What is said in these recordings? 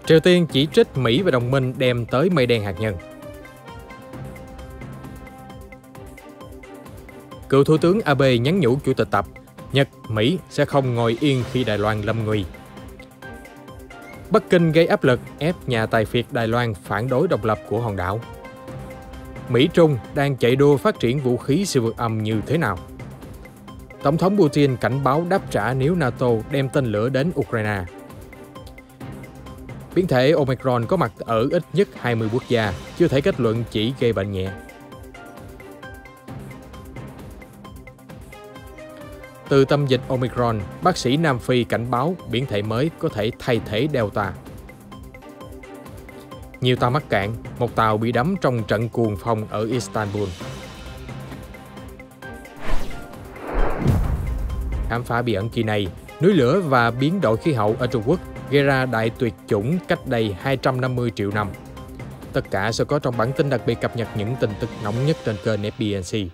Triều Tiên chỉ trích Mỹ và đồng minh đem tới mây đen hạt nhân. Cựu Thủ tướng Abe nhắn nhủ Chủ tịch Tập, Nhật, Mỹ sẽ không ngồi yên khi Đài Loan lâm nguy. Bắc Kinh gây áp lực ép nhà tài phiệt Đài Loan phản đối độc lập của hòn đảo. Mỹ-Trung đang chạy đua phát triển vũ khí siêu vượt âm như thế nào? Tổng thống Putin cảnh báo đáp trả nếu NATO đem tên lửa đến Ukraine. Biến thể Omicron có mặt ở ít nhất 20 quốc gia, chưa thể kết luận chỉ gây bệnh nhẹ. Từ tâm dịch Omicron, bác sĩ Nam Phi cảnh báo biến thể mới có thể thay thế Delta. Nhiều tàu mắc cạn, một tàu bị đắm trong trận cuồng phong ở Istanbul. Khám phá bí ẩn kỳ này, núi lửa và biến đổi khí hậu ở Trung Quốc gây ra đại tuyệt chủng cách đây 250 triệu năm. Tất cả sẽ có trong bản tin đặc biệt cập nhật những tin tức nóng nhất trên kênh FBNC.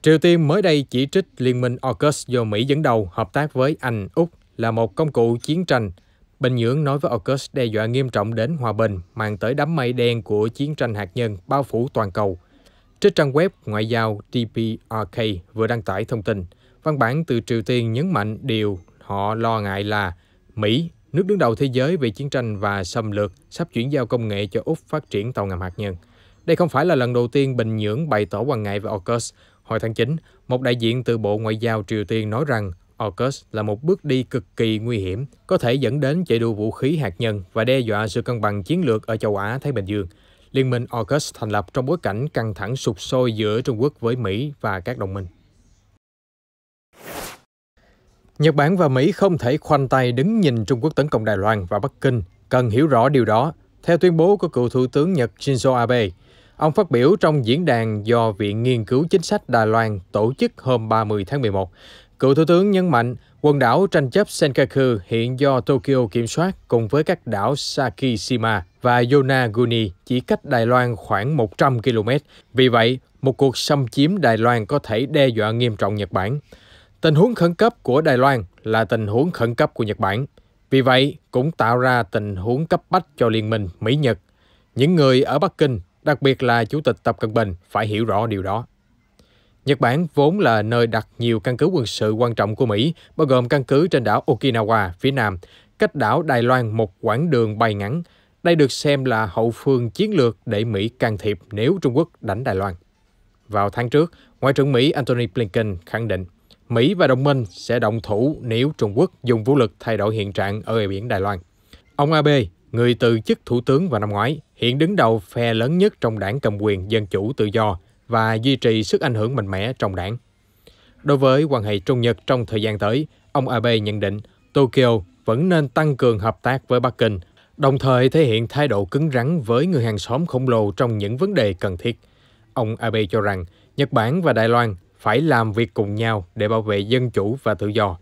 Triều Tiên mới đây chỉ trích Liên minh AUKUS do Mỹ dẫn đầu hợp tác với Anh, Úc là một công cụ chiến tranh. Bình Nhưỡng nói với AUKUS đe dọa nghiêm trọng đến hòa bình, mang tới đám mây đen của chiến tranh hạt nhân bao phủ toàn cầu. Trên trang web ngoại giao DPRK vừa đăng tải thông tin, văn bản từ Triều Tiên nhấn mạnh điều họ lo ngại là Mỹ, nước đứng đầu thế giới về chiến tranh và xâm lược, sắp chuyển giao công nghệ cho Úc phát triển tàu ngầm hạt nhân. Đây không phải là lần đầu tiên Bình Nhưỡng bày tỏ quan ngại về AUKUS. Hồi tháng 9, một đại diện từ Bộ Ngoại giao Triều Tiên nói rằng AUKUS là một bước đi cực kỳ nguy hiểm, có thể dẫn đến chạy đua vũ khí hạt nhân và đe dọa sự cân bằng chiến lược ở châu Á-Thái Bình Dương. Liên minh AUKUS thành lập trong bối cảnh căng thẳng sục sôi giữa Trung Quốc với Mỹ và các đồng minh. Nhật Bản và Mỹ không thể khoanh tay đứng nhìn Trung Quốc tấn công Đài Loan và Bắc Kinh, cần hiểu rõ điều đó. Theo tuyên bố của cựu Thủ tướng Nhật Shinzo Abe, ông phát biểu trong diễn đàn do Viện Nghiên cứu Chính sách Đài Loan tổ chức hôm 30 tháng 11. Cựu Thủ tướng nhấn mạnh quần đảo tranh chấp Senkaku hiện do Tokyo kiểm soát cùng với các đảo Sakishima và Yonaguni chỉ cách Đài Loan khoảng 100 km. Vì vậy, một cuộc xâm chiếm Đài Loan có thể đe dọa nghiêm trọng Nhật Bản. Tình huống khẩn cấp của Đài Loan là tình huống khẩn cấp của Nhật Bản. Vì vậy, cũng tạo ra tình huống cấp bách cho liên minh Mỹ-Nhật. Những người ở Bắc Kinh, đặc biệt là Chủ tịch Tập Cận Bình, phải hiểu rõ điều đó. Nhật Bản vốn là nơi đặt nhiều căn cứ quân sự quan trọng của Mỹ, bao gồm căn cứ trên đảo Okinawa phía nam, cách đảo Đài Loan một quãng đường bay ngắn. Đây được xem là hậu phương chiến lược để Mỹ can thiệp nếu Trung Quốc đánh Đài Loan. Vào tháng trước, Ngoại trưởng Mỹ Antony Blinken khẳng định Mỹ và đồng minh sẽ động thủ nếu Trung Quốc dùng vũ lực thay đổi hiện trạng ở bờ biển Đài Loan. Ông Abe, người từ chức thủ tướng vào năm ngoái, hiện đứng đầu phe lớn nhất trong đảng cầm quyền Dân chủ Tự do và duy trì sức ảnh hưởng mạnh mẽ trong đảng. Đối với quan hệ Trung Nhật trong thời gian tới, ông Abe nhận định Tokyo vẫn nên tăng cường hợp tác với Bắc Kinh, đồng thời thể hiện thái độ cứng rắn với người hàng xóm khổng lồ trong những vấn đề cần thiết. Ông Abe cho rằng Nhật Bản và Đài Loan phải làm việc cùng nhau để bảo vệ dân chủ và tự do.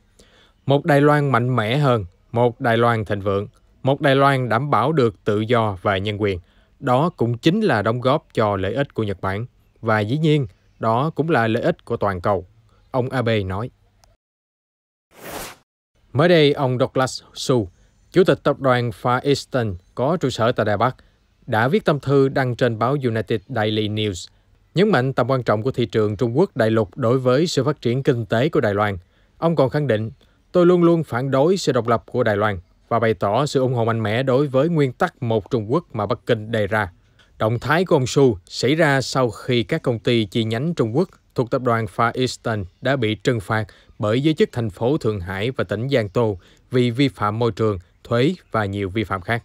Một Đài Loan mạnh mẽ hơn, một Đài Loan thịnh vượng, một Đài Loan đảm bảo được tự do và nhân quyền. Đó cũng chính là đóng góp cho lợi ích của Nhật Bản. Và dĩ nhiên, đó cũng là lợi ích của toàn cầu, ông Abe nói. Mới đây, ông Douglas Su, Chủ tịch tập đoàn Far Eastern có trụ sở tại Đài Bắc, đã viết tâm thư đăng trên báo United Daily News, nhấn mạnh tầm quan trọng của thị trường Trung Quốc đại lục đối với sự phát triển kinh tế của Đài Loan. Ông còn khẳng định, tôi luôn luôn phản đối sự độc lập của Đài Loan và bày tỏ sự ủng hộ mạnh mẽ đối với nguyên tắc một Trung Quốc mà Bắc Kinh đề ra. Động thái của ông Su xảy ra sau khi các công ty chi nhánh Trung Quốc thuộc tập đoàn Far Eastern đã bị trừng phạt bởi giới chức thành phố Thượng Hải và tỉnh Giang Tô vì vi phạm môi trường, thuế và nhiều vi phạm khác.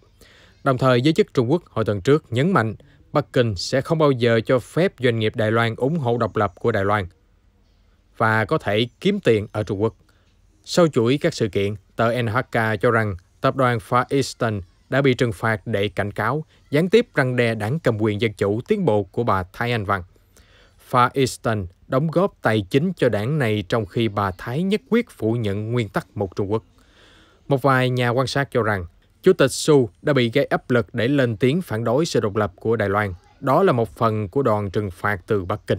Đồng thời, giới chức Trung Quốc hồi tuần trước nhấn mạnh Bắc Kinh sẽ không bao giờ cho phép doanh nghiệp Đài Loan ủng hộ độc lập của Đài Loan và có thể kiếm tiền ở Trung Quốc. Sau chuỗi các sự kiện, tờ NHK cho rằng tập đoàn Far Eastern đã bị trừng phạt để cảnh cáo, gián tiếp răn đe đảng cầm quyền Dân chủ tiến bộ của bà Thái Anh Văn. Far Eastern đóng góp tài chính cho đảng này trong khi bà Thái nhất quyết phủ nhận nguyên tắc một Trung Quốc. Một vài nhà quan sát cho rằng Chủ tịch Su đã bị gây áp lực để lên tiếng phản đối sự độc lập của Đài Loan. Đó là một phần của đòn trừng phạt từ Bắc Kinh.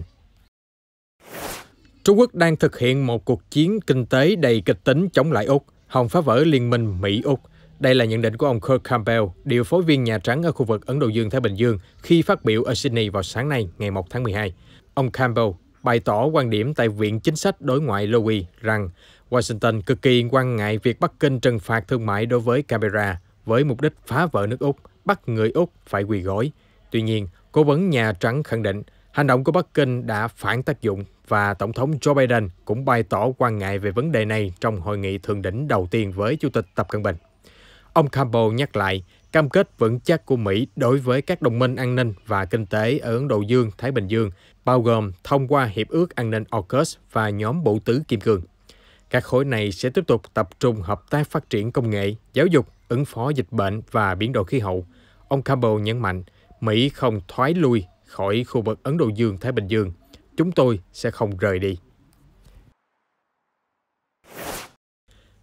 Trung Quốc đang thực hiện một cuộc chiến kinh tế đầy kịch tính chống lại Úc, hòng phá vỡ liên minh Mỹ-Úc. Đây là nhận định của ông Kurt Campbell, điều phối viên Nhà Trắng ở khu vực Ấn Độ Dương-Thái Bình Dương, khi phát biểu ở Sydney vào sáng nay, ngày 1 tháng 12. Ông Campbell bày tỏ quan điểm tại Viện Chính sách Đối ngoại Lowy rằng Washington cực kỳ quan ngại việc Bắc Kinh trừng phạt thương mại đối với Canberra với mục đích phá vỡ nước Úc, bắt người Úc phải quỳ gối. Tuy nhiên, Cố vấn Nhà Trắng khẳng định hành động của Bắc Kinh đã phản tác dụng và Tổng thống Joe Biden cũng bày tỏ quan ngại về vấn đề này trong hội nghị thượng đỉnh đầu tiên với Chủ tịch Tập Cận Bình. Ông Campbell nhắc lại cam kết vững chắc của Mỹ đối với các đồng minh an ninh và kinh tế ở Ấn Độ Dương, Thái Bình Dương, bao gồm thông qua Hiệp ước An ninh AUKUS và nhóm Bộ Tứ Kim Cương. Các khối này sẽ tiếp tục tập trung hợp tác phát triển công nghệ, giáo dục, ứng phó dịch bệnh và biến đổi khí hậu. Ông Campbell nhấn mạnh, Mỹ không thoái lui khỏi khu vực Ấn Độ Dương-Thái Bình Dương. Chúng tôi sẽ không rời đi.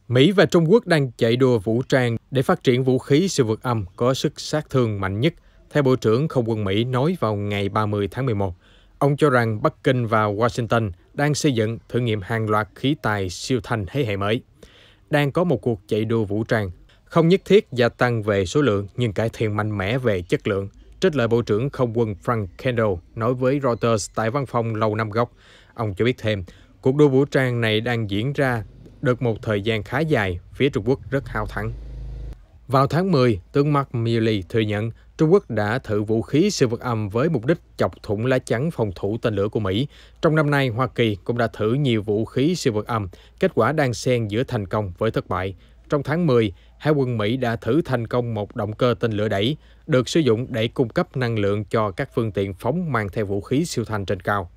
Mỹ và Trung Quốc đang chạy đua vũ trang để phát triển vũ khí siêu vượt âm có sức sát thương mạnh nhất, theo Bộ trưởng Không quân Mỹ nói vào ngày 30 tháng 11. Ông cho rằng Bắc Kinh và Washington đang xây dựng thử nghiệm hàng loạt khí tài siêu thanh thế hệ mới. Đang có một cuộc chạy đua vũ trang, không nhất thiết gia tăng về số lượng nhưng cải thiện mạnh mẽ về chất lượng. Trích lời Bộ trưởng Không quân Frank Kendall nói với Reuters tại văn phòng Lầu Năm Góc. Ông cho biết thêm, cuộc đua vũ trang này đang diễn ra được một thời gian khá dài, phía Trung Quốc rất hào thắng. Vào tháng 10, tướng Mark Milley thừa nhận Trung Quốc đã thử vũ khí siêu vượt âm với mục đích chọc thủng lá chắn phòng thủ tên lửa của Mỹ. Trong năm nay, Hoa Kỳ cũng đã thử nhiều vũ khí siêu vượt âm, kết quả đang xen giữa thành công với thất bại. Trong tháng 10, Hải quân Mỹ đã thử thành công một động cơ tên lửa đẩy, được sử dụng để cung cấp năng lượng cho các phương tiện phóng mang theo vũ khí siêu thanh trên cao.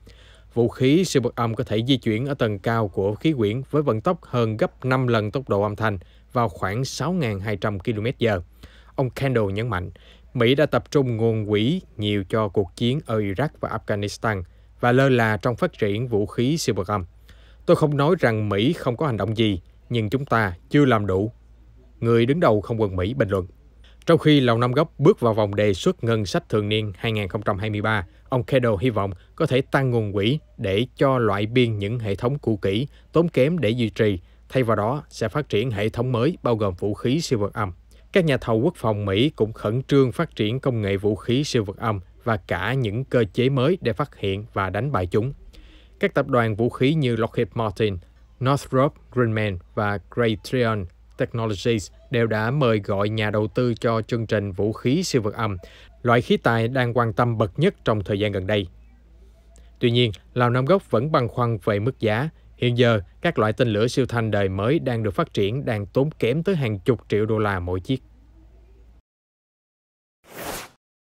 Vũ khí siêu vượt âm có thể di chuyển ở tầng cao của khí quyển với vận tốc hơn gấp 5 lần tốc độ âm thanh vào khoảng 6.200 km/h. Ông Kendall nhấn mạnh, Mỹ đã tập trung nguồn quỹ nhiều cho cuộc chiến ở Iraq và Afghanistan và lơ là trong phát triển vũ khí siêu vượt âm. Tôi không nói rằng Mỹ không có hành động gì, nhưng chúng ta chưa làm đủ. Người đứng đầu Không quân Mỹ bình luận. Trong khi Lầu Năm Góc bước vào vòng đề xuất ngân sách thường niên 2023, ông Kendall hy vọng có thể tăng nguồn quỹ để cho loại biên những hệ thống cũ kỹ, tốn kém để duy trì, thay vào đó sẽ phát triển hệ thống mới bao gồm vũ khí siêu vượt âm. Các nhà thầu quốc phòng Mỹ cũng khẩn trương phát triển công nghệ vũ khí siêu vượt âm và cả những cơ chế mới để phát hiện và đánh bại chúng. Các tập đoàn vũ khí như Lockheed Martin, Northrop Grumman và Raytheon Technologies đều đã mời gọi nhà đầu tư cho chương trình vũ khí siêu vượt âm, loại khí tài đang quan tâm bậc nhất trong thời gian gần đây. Tuy nhiên, Lầu Năm Góc vẫn băn khoăn về mức giá. Hiện giờ, các loại tên lửa siêu thanh đời mới đang được phát triển đang tốn kém tới hàng chục triệu đô la mỗi chiếc.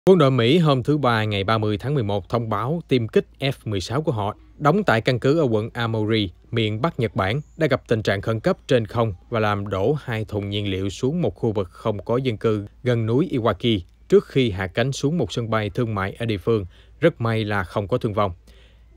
Quân đội Mỹ hôm thứ Ba ngày 30 tháng 11 thông báo tiêm kích F-16 của họ đóng tại căn cứ ở quận Aomori, miền Bắc Nhật Bản, đã gặp tình trạng khẩn cấp trên không và làm đổ 2 thùng nhiên liệu xuống một khu vực không có dân cư gần núi Iwaki trước khi hạ cánh xuống một sân bay thương mại ở địa phương. Rất may là không có thương vong.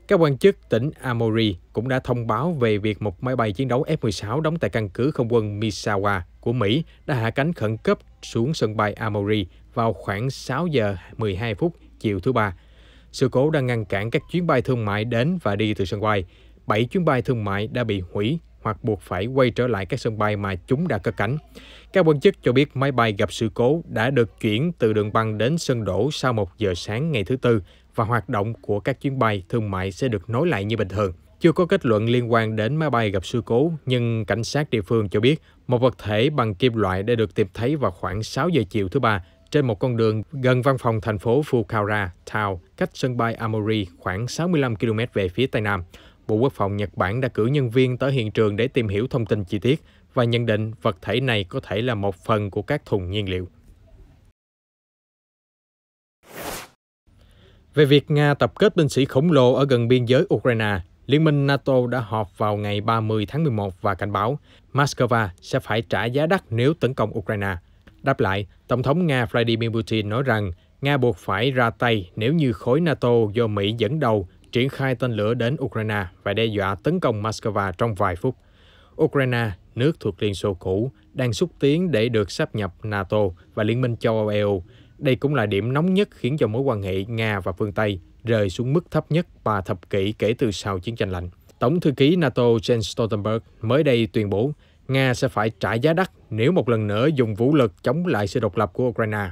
Các quan chức tỉnh Aomori cũng đã thông báo về việc một máy bay chiến đấu F-16 đóng tại căn cứ không quân Misawa của Mỹ đã hạ cánh khẩn cấp xuống sân bay Aomori vào khoảng 6 giờ 12 phút chiều thứ Ba. Sự cố đã ngăn cản các chuyến bay thương mại đến và đi từ sân bay. 7 chuyến bay thương mại đã bị hủy hoặc buộc phải quay trở lại các sân bay mà chúng đã cất cánh. Các quan chức cho biết máy bay gặp sự cố đã được chuyển từ đường băng đến sân đỗ sau 1 giờ sáng ngày thứ Tư và hoạt động của các chuyến bay thương mại sẽ được nối lại như bình thường. Chưa có kết luận liên quan đến máy bay gặp sự cố, nhưng cảnh sát địa phương cho biết một vật thể bằng kim loại đã được tìm thấy vào khoảng 6 giờ chiều thứ Ba trên một con đường gần văn phòng thành phố Fukaura Town, cách sân bay Aomori khoảng 65 km về phía Tây Nam. Bộ Quốc phòng Nhật Bản đã cử nhân viên tới hiện trường để tìm hiểu thông tin chi tiết và nhận định vật thể này có thể là một phần của các thùng nhiên liệu. Về việc Nga tập kết binh sĩ khổng lồ ở gần biên giới Ukraine, Liên minh NATO đã họp vào ngày 30 tháng 11 và cảnh báo Moscow sẽ phải trả giá đắt nếu tấn công Ukraine. Đáp lại, Tổng thống Nga Vladimir Putin nói rằng Nga buộc phải ra tay nếu như khối NATO do Mỹ dẫn đầu triển khai tên lửa đến Ukraine và đe dọa tấn công Moscow trong vài phút. Ukraine, nước thuộc Liên Xô cũ, đang xúc tiến để được sáp nhập NATO và Liên minh châu Âu EU. Đây cũng là điểm nóng nhất khiến cho mối quan hệ Nga và phương Tây rơi xuống mức thấp nhất 3 thập kỷ kể từ sau chiến tranh lạnh. Tổng thư ký NATO Jens Stoltenberg mới đây tuyên bố Nga sẽ phải trả giá đắt nếu một lần nữa dùng vũ lực chống lại sự độc lập của Ukraine.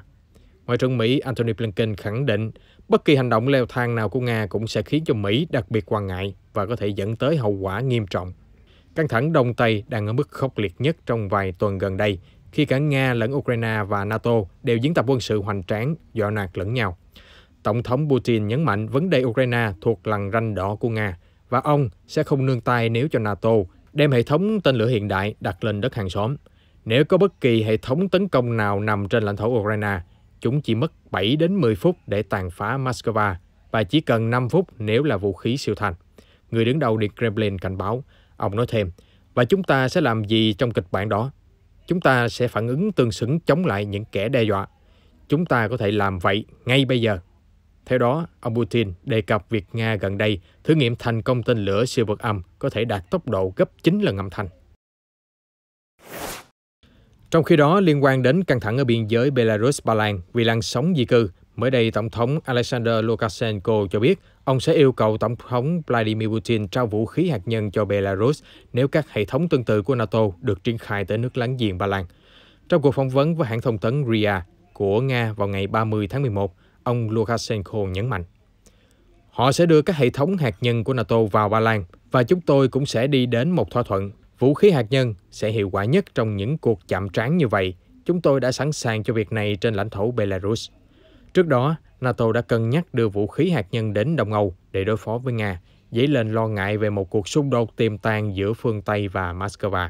Ngoại trưởng Mỹ Antony Blinken khẳng định bất kỳ hành động leo thang nào của Nga cũng sẽ khiến cho Mỹ đặc biệt quan ngại và có thể dẫn tới hậu quả nghiêm trọng. Căng thẳng Đông Tây đang ở mức khốc liệt nhất trong vài tuần gần đây, khi cả Nga lẫn Ukraine và NATO đều diễn tập quân sự hoành tráng, dọa nạt lẫn nhau. Tổng thống Putin nhấn mạnh vấn đề Ukraine thuộc lằn ranh đỏ của Nga, và ông sẽ không nương tay nếu cho NATO đem hệ thống tên lửa hiện đại đặt lên đất hàng xóm. Nếu có bất kỳ hệ thống tấn công nào nằm trên lãnh thổ Ukraine, chúng chỉ mất 7 đến 10 phút để tàn phá Moscow và chỉ cần 5 phút nếu là vũ khí siêu thanh. Người đứng đầu Điện Kremlin cảnh báo. Ông nói thêm, và chúng ta sẽ làm gì trong kịch bản đó? Chúng ta sẽ phản ứng tương xứng chống lại những kẻ đe dọa. Chúng ta có thể làm vậy ngay bây giờ. Theo đó, ông Putin đề cập việc Nga gần đây thử nghiệm thành công tên lửa siêu vượt âm có thể đạt tốc độ gấp 9 lần âm thanh. Trong khi đó, liên quan đến căng thẳng ở biên giới Belarus-Ba Lan vì làn sóng di cư, mới đây Tổng thống Alexander Lukashenko cho biết ông sẽ yêu cầu Tổng thống Vladimir Putin trao vũ khí hạt nhân cho Belarus nếu các hệ thống tương tự của NATO được triển khai tới nước láng giềng Ba Lan. Trong cuộc phỏng vấn với hãng thông tấn RIA của Nga vào ngày 30 tháng 11, ông Lukashenko nhấn mạnh, họ sẽ đưa các hệ thống hạt nhân của NATO vào Ba Lan và chúng tôi cũng sẽ đi đến một thỏa thuận. Vũ khí hạt nhân sẽ hiệu quả nhất trong những cuộc chạm trán như vậy. Chúng tôi đã sẵn sàng cho việc này trên lãnh thổ Belarus. Trước đó, NATO đã cân nhắc đưa vũ khí hạt nhân đến Đông Âu để đối phó với Nga, dấy lên lo ngại về một cuộc xung đột tiềm tàng giữa phương Tây và Moscow.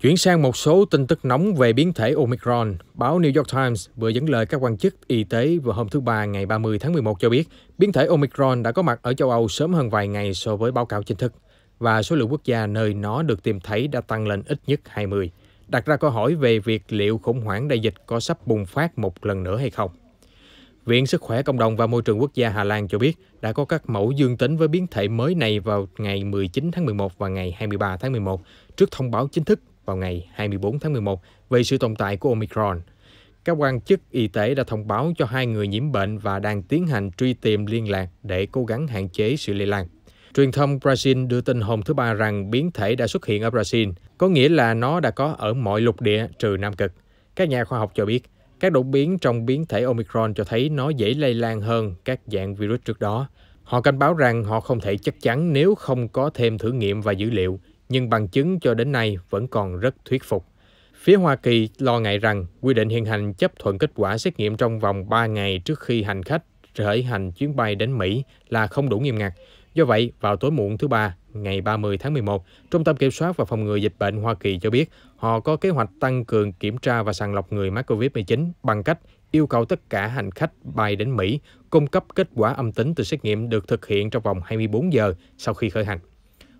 Chuyển sang một số tin tức nóng về biến thể Omicron, báo New York Times vừa dẫn lời các quan chức y tế vào hôm thứ Ba ngày 30 tháng 11 cho biết biến thể Omicron đã có mặt ở châu Âu sớm hơn vài ngày so với báo cáo chính thức, và số lượng quốc gia nơi nó được tìm thấy đã tăng lên ít nhất 20, đặt ra câu hỏi về việc liệu khủng hoảng đại dịch có sắp bùng phát một lần nữa hay không. Viện Sức khỏe Cộng đồng và Môi trường Quốc gia Hà Lan cho biết đã có các mẫu dương tính với biến thể mới này vào ngày 19 tháng 11 và ngày 23 tháng 11, trước thông báo chính thức vào ngày 24 tháng 11 về sự tồn tại của Omicron. Các quan chức y tế đã thông báo cho 2 người nhiễm bệnh và đang tiến hành truy tìm liên lạc để cố gắng hạn chế sự lây lan. Truyền thông Brazil đưa tin hôm thứ Ba rằng biến thể đã xuất hiện ở Brazil, có nghĩa là nó đã có ở mọi lục địa trừ Nam Cực. Các nhà khoa học cho biết, các đột biến trong biến thể Omicron cho thấy nó dễ lây lan hơn các dạng virus trước đó. Họ cảnh báo rằng họ không thể chắc chắn nếu không có thêm thử nghiệm và dữ liệu, nhưng bằng chứng cho đến nay vẫn còn rất thuyết phục. Phía Hoa Kỳ lo ngại rằng quy định hiện hành chấp thuận kết quả xét nghiệm trong vòng 3 ngày trước khi hành khách khởi hành chuyến bay đến Mỹ là không đủ nghiêm ngặt. Do vậy, vào tối muộn thứ Ba, ngày 30 tháng 11, Trung tâm Kiểm soát và Phòng ngừa Dịch bệnh Hoa Kỳ cho biết họ có kế hoạch tăng cường kiểm tra và sàng lọc người mắc COVID-19 bằng cách yêu cầu tất cả hành khách bay đến Mỹ cung cấp kết quả âm tính từ xét nghiệm được thực hiện trong vòng 24 giờ sau khi khởi hành.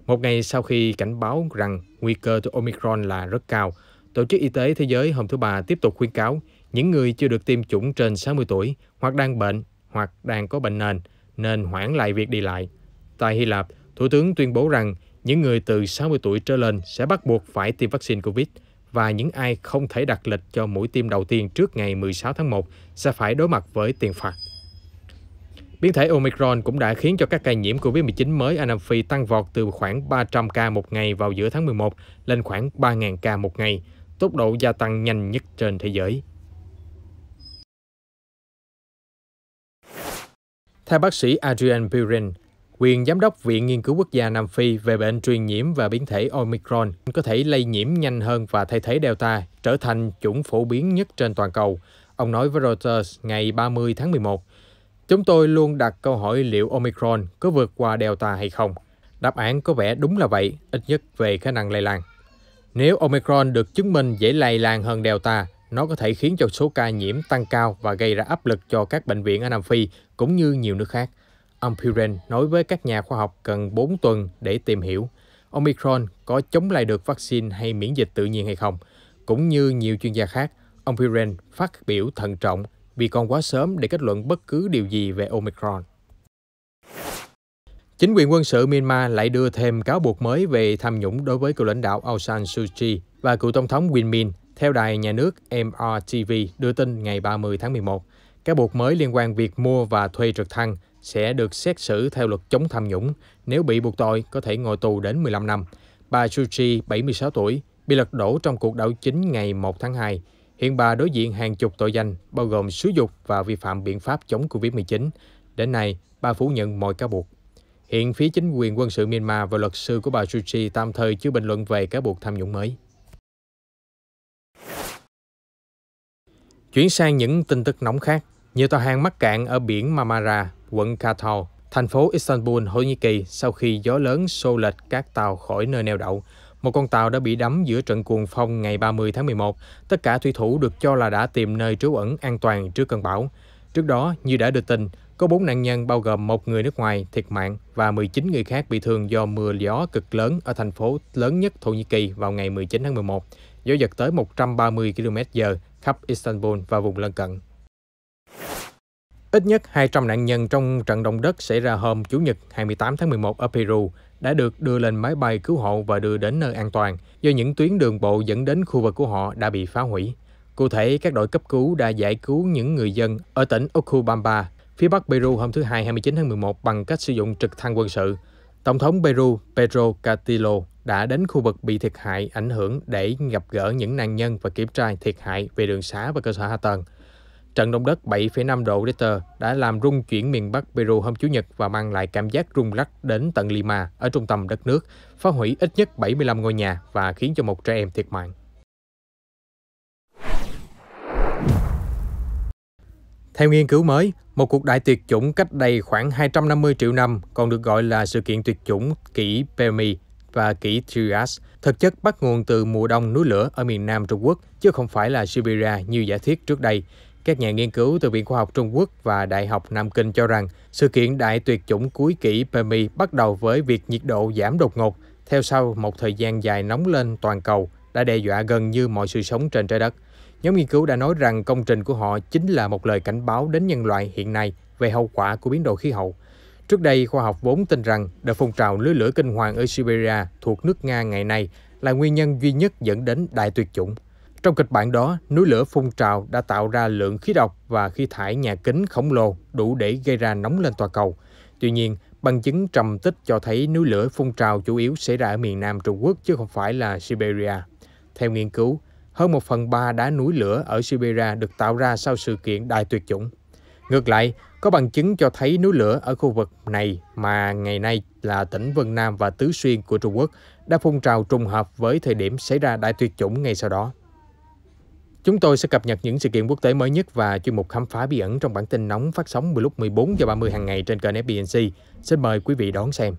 Một ngày sau khi cảnh báo rằng nguy cơ từ Omicron là rất cao, Tổ chức Y tế Thế giới hôm thứ Ba tiếp tục khuyến cáo những người chưa được tiêm chủng trên 60 tuổi hoặc đang bệnh hoặc đang có bệnh nền nên hoãn lại việc đi lại. Tại Hy Lạp, Thủ tướng tuyên bố rằng những người từ 60 tuổi trở lên sẽ bắt buộc phải tiêm vaccine COVID và những ai không thể đặt lịch cho mũi tiêm đầu tiên trước ngày 16 tháng 1 sẽ phải đối mặt với tiền phạt. Biến thể Omicron cũng đã khiến cho các ca nhiễm COVID-19 mới ở Nam Phi tăng vọt từ khoảng 300 ca một ngày vào giữa tháng 11 lên khoảng 3.000 ca một ngày, tốc độ gia tăng nhanh nhất trên thế giới. Theo bác sĩ Adrian Purin, quyền giám đốc Viện Nghiên cứu Quốc gia Nam Phi về bệnh truyền nhiễm và biến thể Omicron có thể lây nhiễm nhanh hơn và thay thế Delta, trở thành chủng phổ biến nhất trên toàn cầu. Ông nói với Reuters ngày 30 tháng 11, chúng tôi luôn đặt câu hỏi liệu Omicron có vượt qua Delta hay không. Đáp án có vẻ đúng là vậy, ít nhất về khả năng lây lan. Nếu Omicron được chứng minh dễ lây lan hơn Delta, nó có thể khiến cho số ca nhiễm tăng cao và gây ra áp lực cho các bệnh viện ở Nam Phi cũng như nhiều nước khác. Ông Purin nói với các nhà khoa học cần 4 tuần để tìm hiểu Omicron có chống lại được vaccine hay miễn dịch tự nhiên hay không. Cũng như nhiều chuyên gia khác, ông Purin phát biểu thận trọng vì còn quá sớm để kết luận bất cứ điều gì về Omicron. Chính quyền quân sự Myanmar lại đưa thêm cáo buộc mới về tham nhũng đối với cựu lãnh đạo Aung San Suu Kyi và cựu tổng thống Win Myint, theo đài nhà nước MRTV đưa tin ngày 30 tháng 11. Cáo buộc mới liên quan việc mua và thuê trực thăng sẽ được xét xử theo luật chống tham nhũng. Nếu bị buộc tội, có thể ngồi tù đến 15 năm. Bà Suu Kyi, 76 tuổi, bị lật đổ trong cuộc đảo chính ngày 1 tháng 2. Hiện bà đối diện hàng chục tội danh, bao gồm xúi giục và vi phạm biện pháp chống Covid-19. Đến nay, bà phủ nhận mọi cáo buộc. Hiện phía chính quyền quân sự Myanmar và luật sư của bà Suu Kyi tạm thời chưa bình luận về cáo buộc tham nhũng mới. Chuyển sang những tin tức nóng khác, nhiều tàu hàng mắc cạn ở biển Marmara, quận Kartal, thành phố Istanbul, Thổ Nhĩ Kỳ sau khi gió lớn xô lệch các tàu khỏi nơi neo đậu. Một con tàu đã bị đắm giữa trận cuồng phong ngày 30 tháng 11. Tất cả thủy thủ được cho là đã tìm nơi trú ẩn an toàn trước cơn bão. Trước đó, như đã đưa tin, có 4 nạn nhân bao gồm một người nước ngoài thiệt mạng và 19 người khác bị thương do mưa gió cực lớn ở thành phố lớn nhất Thổ Nhĩ Kỳ vào ngày 19 tháng 11. Gió giật tới 130 km/h khắp Istanbul và vùng lân cận. Ít nhất 200 nạn nhân trong trận động đất xảy ra hôm Chủ nhật 28 tháng 11 ở Peru đã được đưa lên máy bay cứu hộ và đưa đến nơi an toàn do những tuyến đường bộ dẫn đến khu vực của họ đã bị phá hủy. Cụ thể, các đội cấp cứu đã giải cứu những người dân ở tỉnh Ocubamba, phía bắc Peru hôm thứ Hai 29 tháng 11 bằng cách sử dụng trực thăng quân sự. Tổng thống Peru Pedro Castillo đã đến khu vực bị thiệt hại ảnh hưởng để gặp gỡ những nạn nhân và kiểm tra thiệt hại về đường xá và cơ sở hạ tầng. Trận động đất 7,5 độ Richter đã làm rung chuyển miền Bắc Peru hôm Chủ nhật và mang lại cảm giác rung lắc đến tận Lima ở trung tâm đất nước, phá hủy ít nhất 75 ngôi nhà và khiến cho một trẻ em thiệt mạng. Theo nghiên cứu mới, một cuộc đại tuyệt chủng cách đây khoảng 250 triệu năm, còn được gọi là sự kiện tuyệt chủng kỷ Permi và kỷ Trias, thực chất bắt nguồn từ mùa đông núi lửa ở miền Nam Trung Quốc, chứ không phải là Siberia như giả thiết trước đây. Các nhà nghiên cứu từ Viện Khoa học Trung Quốc và Đại học Nam Kinh cho rằng sự kiện đại tuyệt chủng cuối kỷ Permi bắt đầu với việc nhiệt độ giảm đột ngột, theo sau một thời gian dài nóng lên toàn cầu, đã đe dọa gần như mọi sự sống trên trái đất. Nhóm nghiên cứu đã nói rằng công trình của họ chính là một lời cảnh báo đến nhân loại hiện nay về hậu quả của biến đổi khí hậu. Trước đây, khoa học vốn tin rằng đợt phun trào núi lửa kinh hoàng ở Siberia thuộc nước Nga ngày nay là nguyên nhân duy nhất dẫn đến đại tuyệt chủng. Trong kịch bản đó, núi lửa phun trào đã tạo ra lượng khí độc và khí thải nhà kính khổng lồ đủ để gây ra nóng lên toàn cầu. Tuy nhiên, bằng chứng trầm tích cho thấy núi lửa phun trào chủ yếu xảy ra ở miền Nam Trung Quốc chứ không phải là Siberia. Theo nghiên cứu, hơn 1/3 đá núi lửa ở Siberia được tạo ra sau sự kiện đại tuyệt chủng. Ngược lại, có bằng chứng cho thấy núi lửa ở khu vực này mà ngày nay là tỉnh Vân Nam và Tứ Xuyên của Trung Quốc đã phun trào trùng hợp với thời điểm xảy ra đại tuyệt chủng ngay sau đó. Chúng tôi sẽ cập nhật những sự kiện quốc tế mới nhất và chuyên mục khám phá bí ẩn trong bản tin nóng phát sóng vào lúc 14:30 hàng ngày trên kênh FBNC. Xin mời quý vị đón xem.